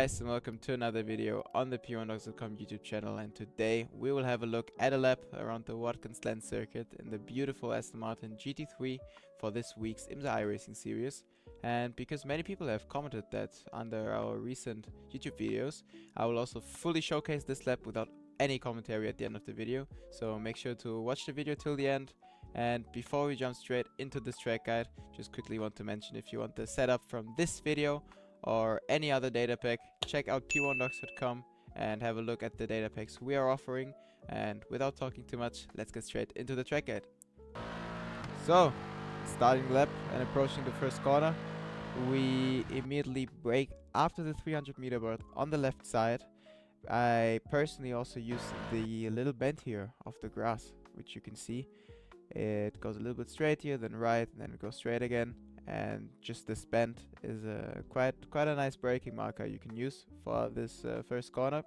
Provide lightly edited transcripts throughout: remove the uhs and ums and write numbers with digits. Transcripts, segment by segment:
guys, and welcome to another video on the P1Dogs.com YouTube channel, and today we will have a look at a lap around the Watkins Glen circuit in the beautiful Aston Martin GT3 for this week's IMSA iRacing series. And because many people have commented that under our recent YouTube videos, I will also fully showcase this lap without any commentary at the end of the video, so make sure to watch the video till the end. And before we jump straight into this track guide, just quickly want to mention, if you want the setup from this video or any other data pack, check out P1Dogs.com and have a look at the data packs we are offering. And without talking too much, let's get straight into the track guide. So, starting lap and approaching the first corner, we immediately brake after the 300 meter bird on the left side. I personally also use the little bend here of the grass, which you can see. It goes a little bit straight here, then right, and then it goes straight again. And just this bend is quite a nice braking marker you can use for this first corner.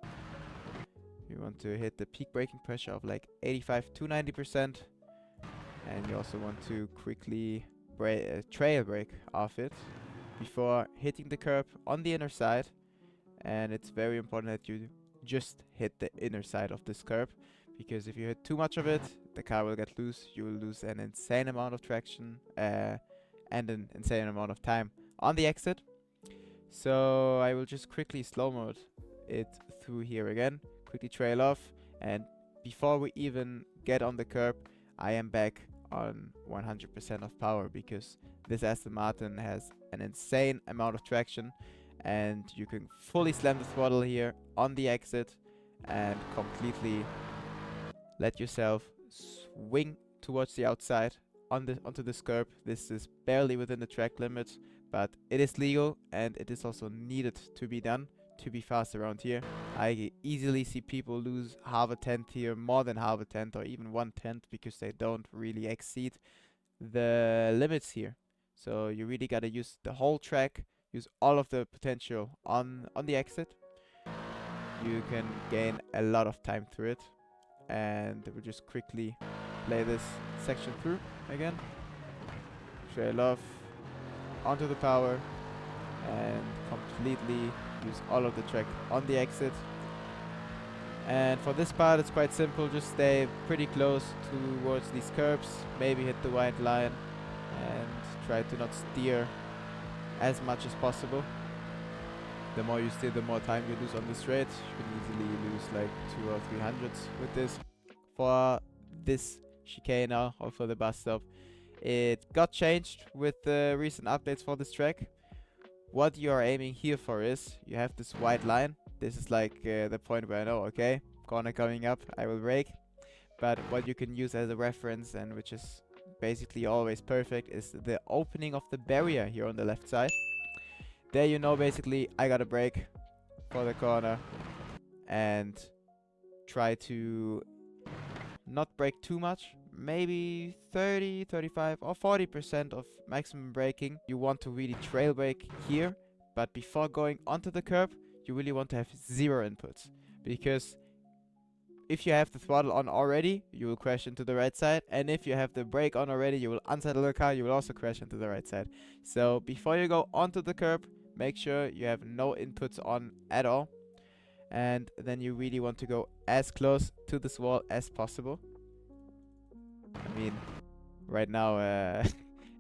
You want to hit the peak braking pressure of like 85 to 90%, and you also want to quickly trail brake off it before hitting the curb on the inner side. And it's very important that you just hit the inner side of this curb, because if you hit too much of it, the car will get loose. You will lose an insane amount of traction and an insane amount of time on the exit. So I will just quickly slow mode it through here again, quickly trail off, and before we even get on the curb, I am back on 100% of power, because this Aston Martin has an insane amount of traction, and you can fully slam the throttle here on the exit and completely let yourself swing towards the outside onto this curb. This is barely within the track limits, but it is legal and it is also needed to be done to be fast around here. I easily see people lose half a tenth here, more than half a tenth, or even 1/10, because they don't really exceed the limits here. So you really gotta use the whole track, use all of the potential on the exit. You can gain a lot of time through it, and we'll just quickly play this section through again. Trail off onto the power and completely use all of the track on the exit. And for this part, it's quite simple. Just stay pretty close towards these curbs, maybe hit the white line, and try to not steer as much as possible. The more you steer, the more time you lose on the straight. You can easily lose like 200 or 300 with this. For this chicane now, or for the bus stop, it got changed with the recent updates for this track. What you are aiming here for is, you have this white line. This is like the point where I know, okay, corner coming up, I will brake. But what you can use as a reference, and which is basically always perfect, is the opening of the barrier here on the left side. There you know, basically I gotta brake for the corner and try to not brake too much, maybe 30, 35 or 40% of maximum braking. You want to really trail brake here, but before going onto the curb, you really want to have zero inputs, because if you have the throttle on already, you will crash into the right side, and if you have the brake on already, you will unsettle the car, you will also crash into the right side. So before you go onto the curb, make sure you have no inputs on at all, and then you really want to go as close to this wall as possible. I mean, right now,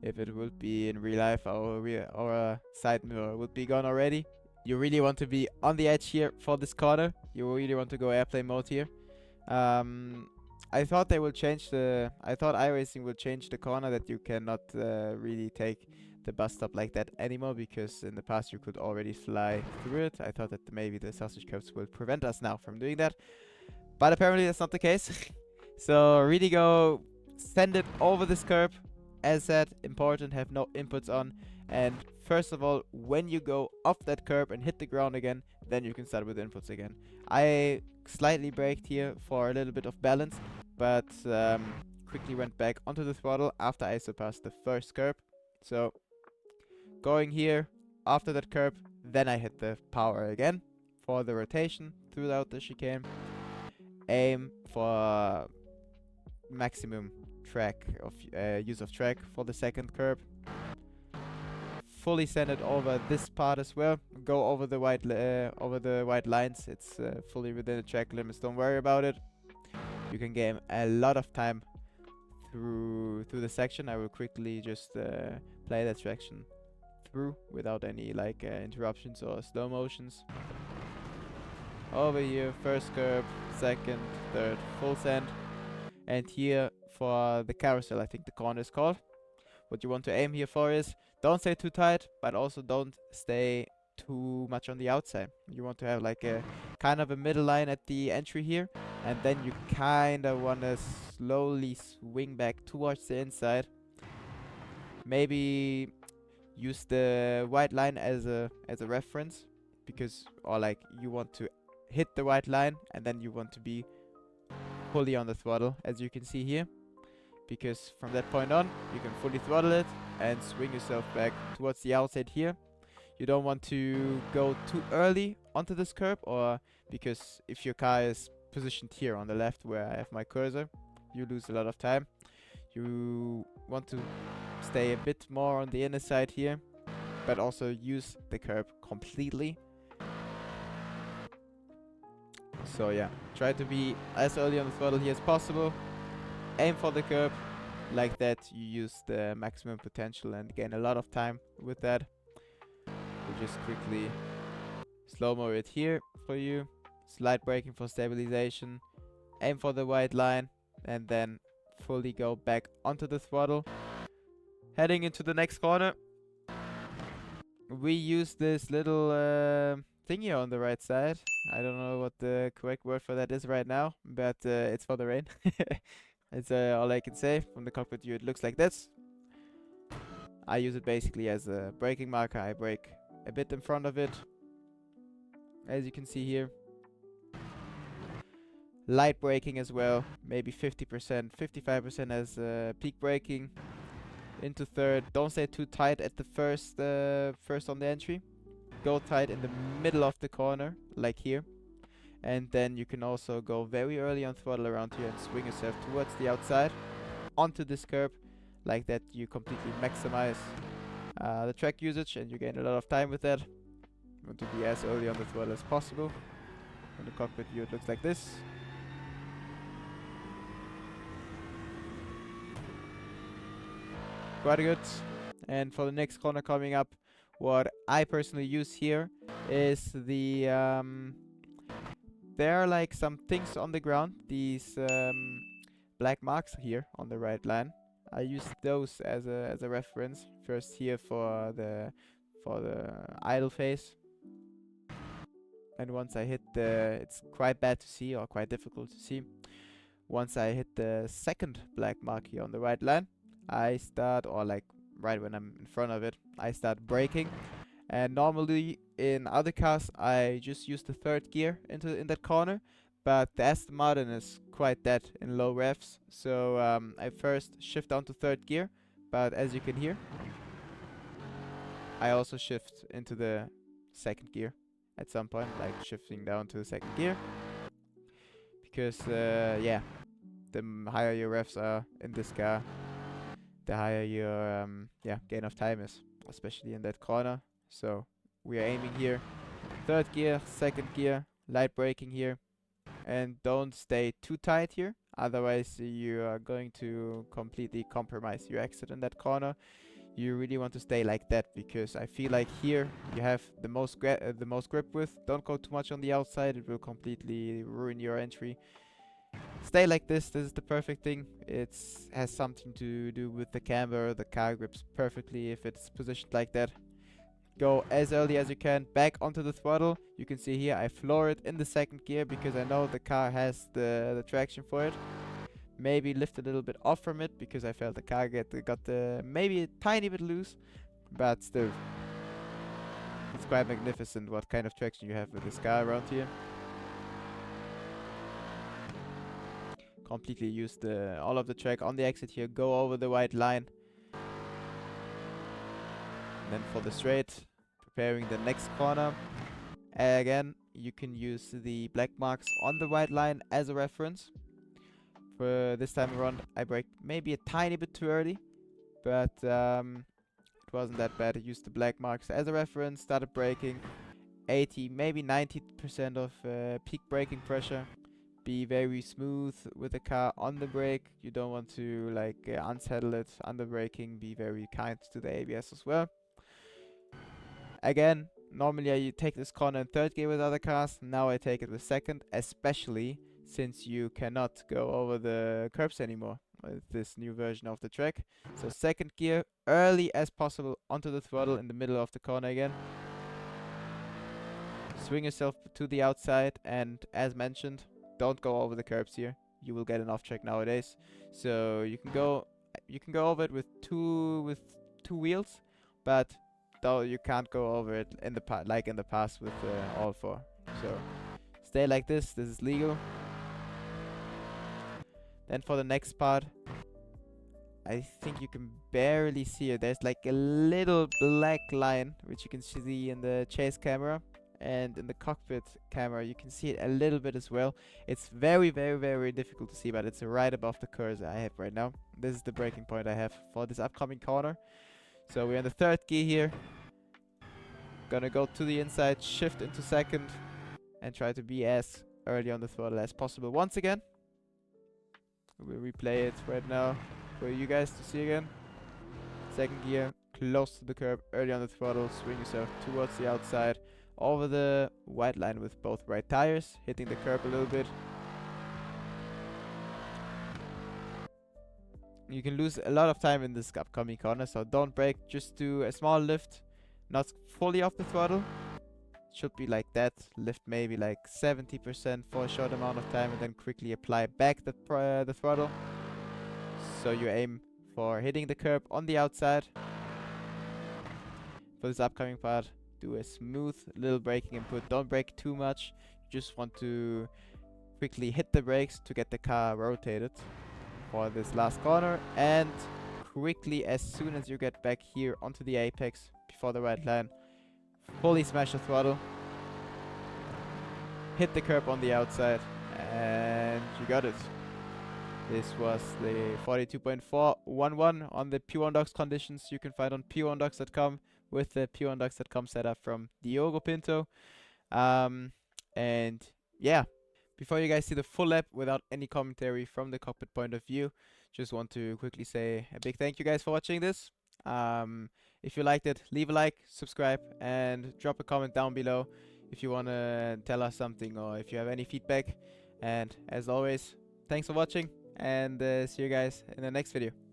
if it would be in real life, our side mirror would be gone already. You really want to be on the edge here for this corner. You really want to go airplane mode here. I thought they will change I thought iRacing will change the corner that you cannot really take the bus stop like that anymore, because in the past you could already fly through it. I thought that maybe the sausage curbs will prevent us now from doing that, but apparently that's not the case. So really go send it over this curb. As said, important, have no inputs on. And first of all, when you go off that curb and hit the ground again, then you can start with inputs again. I slightly braked here for a little bit of balance, but quickly went back onto the throttle after I surpassed the first curb. So going here after that curb, then I hit the power again for the rotation throughout the chicane. Aim for maximum track of use of track for the second curb. fully send it over this part as well. Go over the white lines. It's fully within the track limits. Don't worry about it. You can gain a lot of time through the section. I will quickly just play that section through without any like interruptions or slow motions. Over here, first curb, second, third, full send. And here for the carousel, I think the corner is called. What you want to aim here for is, don't stay too tight, but also don't stay too much on the outside. You want to have like a kind of a middle line at the entry here, and then you kind of want to slowly swing back towards the inside. Maybe use the white line as a reference, because, or like, you want to hit the white line and then you want to be fully on the throttle, as you can see here, because from that point on you can fully throttle it and swing yourself back towards the outside here. You don't want to go too early onto this curb, or because if your car is positioned here on the left where I have my cursor, you lose a lot of time. You want to stay a bit more on the inner side here, but also use the curb completely. So yeah, try to be as early on the throttle here as possible. Aim for the curb. Like that, you use the maximum potential and gain a lot of time with that. We'll just quickly slow-mo it here for you. Slide braking for stabilization. Aim for the white line and then fully go back onto the throttle. Heading into the next corner, we use this little thing here on the right side. I don't know what the correct word for that is right now, but it's for the rain. It's all I can say. From the cockpit view, it looks like this. I use it basically as a braking marker. I brake a bit in front of it, as you can see here. Light braking as well, maybe 50%, 55% as peak braking. Into third, don't stay too tight at the first on the entry. Go tight in the middle of the corner, like here. And then you can also go very early on throttle around here and swing yourself towards the outside onto this curb. Like that, you completely maximize the track usage and you gain a lot of time with that. You want to be as early on the throttle as possible. From the cockpit view, it looks like this. Quite good. And for the next corner coming up, what I personally use here is the there are like some things on the ground, these black marks here on the right line. I use those as a reference. First here for the idle phase, and once I hit the, it's quite bad to see or quite difficult to see. Once I hit the second black mark here on the right line, I start, or like right when I'm in front of it, I start braking. And normally in other cars I just use the third gear in that corner, but the Aston Martin is quite dead in low revs, so I first shift down to third gear, but as you can hear, I also shift into the second gear at some point, like shifting down to the second gear, because yeah, the higher your revs are in this car, the higher your gain of time is, especially in that corner. So we are aiming here, third gear, second gear, light braking here, and don't stay too tight here, otherwise you are going to completely compromise your exit in that corner. You really want to stay like that, because I feel like here you have the most grip width. Don't go too much on the outside, it will completely ruin your entry. Stay like this. This is the perfect thing. It has something to do with the camber. The car grips perfectly if it's positioned like that. Go as early as you can back onto the throttle. You can see here I floor it in the second gear because I know the car has the traction for it. Maybe lift a little bit off from it because I felt the car got maybe a tiny bit loose, but still, it's quite magnificent what kind of traction you have with this car around here. Completely use all of the track on the exit here. Go over the white line. And then for the straight, preparing the next corner. Again, you can use the black marks on the white line as a reference. For this time around, I braked maybe a tiny bit too early, but It wasn't that bad. I used the black marks as a reference, started braking. 80, maybe 90% of peak braking pressure. Be very smooth with the car on the brake. You don't want to like unsettle it under braking. Be very kind to the ABS as well. Again, normally I take this corner in third gear with other cars. Now I take it with second, especially since you cannot go over the curbs anymore with this new version of the track. So second gear, early as possible onto the throttle in the middle of the corner again. Swing yourself to the outside, and as mentioned, don't go over the curbs here. You will get an off track nowadays. So you can go over it with two wheels, but though you can't go over it in the like in the past with all four. So stay like this. This is legal. Then for the next part, I think you can barely see it. There's like a little black line which you can see in the chase camera. And in the cockpit camera you can see it a little bit as well. It's very difficult to see, but it's right above the cursor I have right now. This is the braking point I have for this upcoming corner. So we're in the third gear here. Gonna go to the inside, shift into second, and try to be as early on the throttle as possible once again. We'll replay it right now for you guys to see again. Second gear, close to the curb, early on the throttle, swing yourself towards the outside, over the white line with both right tires, hitting the curb a little bit. You can lose a lot of time in this upcoming corner, so don't brake, just do a small lift, not fully off the throttle. Should be like that, lift maybe like 70% for a short amount of time and then quickly apply back the throttle. So you aim for hitting the curb on the outside. For this upcoming part, do a smooth little braking input. Don't brake too much. You just want to quickly hit the brakes to get the car rotated for this last corner, and quickly, as soon as you get back here onto the apex before the white line, fully smash the throttle, hit the curb on the outside, and you got it. This was the 42.411 on the P1 Docs conditions you can find on p1docs.com with the p1docs.com setup from Diogo Pinto. And yeah, before you guys see the full lap without any commentary from the cockpit point of view, just want to quickly say a big thank you guys for watching this. If you liked it, leave a like, subscribe, and drop a comment down below if you want to tell us something or if you have any feedback. And as always, thanks for watching, and see you guys in the next video.